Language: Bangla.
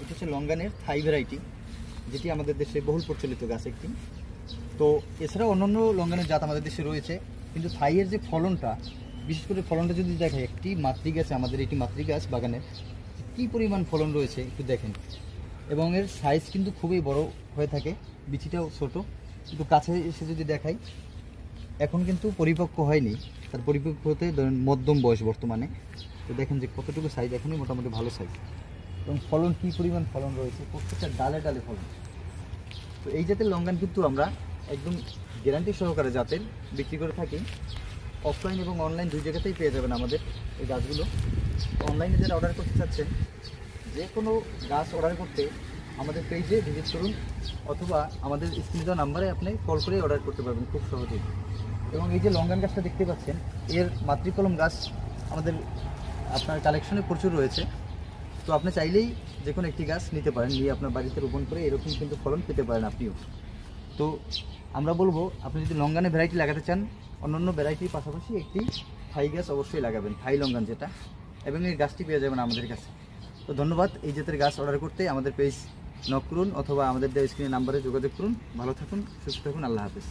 এটা হচ্ছে লঙ্গানের থাই ভ্যারাইটি, যেটি আমাদের দেশে বহুল প্রচলিত গাছ একটি। তো এছাড়াও অন্যান্য লঙ্গানের জাত আমাদের দেশে রয়েছে, কিন্তু থাইয়ের যে ফলনটা, বিশেষ করে ফলনটা যদি দেখায়, একটি মাতৃ গাছে, আমাদের এটি মাতৃ গাছ বাগানের কী পরিমাণ ফলন রয়েছে একটু দেখেন। এবং এর সাইজ কিন্তু খুবই বড় হয়ে থাকে, বিচিটাও ছোট। কিন্তু কাছে এসে যদি দেখাই, এখন কিন্তু পরিপক্ক হয়নি, তার পরিপক্ক হতে মধ্যম বয়স বর্তমানে। তো দেখেন যে কতটুকু সাইজ, এখনই মোটামুটি ভালো সাইজ। এবং ফলন কী পরিমাণ ফলন রয়েছে, প্রত্যেকটা ডালে ডালে ফলন। তো এই জাতের লঙ্গান কিন্তু আমরা একদম গ্যারান্টি সহকারে জাতের বিক্রি করে থাকি। অফলাইন এবং অনলাইন দুই জায়গাতেই পেয়ে যাবেন আমাদের এই গাছগুলো। অনলাইনে যারা অর্ডার করতে চাচ্ছেন, যে কোনো গাছ অর্ডার করতে আমাদের পেজে ভিজিট করুন, অথবা আমাদের স্ক্রিনে দেওয়া নাম্বারে আপনি কল করে অর্ডার করতে পারবেন খুব সহজেই। এবং এই যে লঙ্গান গাছটা দেখতে পাচ্ছেন, এর মাতৃকলম গাছ আমাদের আপনার কালেকশনে প্রচুর রয়েছে। তো আপনি চাইলেই যে কোনো একটি গাছ নিতে পারেন, নিয়ে আপনার বাড়িতে রোপণ করে এরকম কিন্তু ফলন পেতে পারেন আপনিও। তো আমরা বলবো, আপনি যদি লঙ্গানের ভ্যারাইটি লাগাতে চান, অন্যান্য ভ্যারাইটির পাশাপাশি একটি থাই গাছ অবশ্যই লাগাবেন, থাই লঙ্গান যেটা, এবং এই গাছটি পেয়ে যাবেন আমাদের কাছে। তো ধন্যবাদ। এই জাতের গাছ অর্ডার করতে আমাদের পেজ নক করুন, অথবা আমাদের দেওয়া স্ক্রিনের নাম্বারে যোগাযোগ করুন। ভালো থাকুন, সুস্থ থাকুন, আল্লাহ হাফেজ।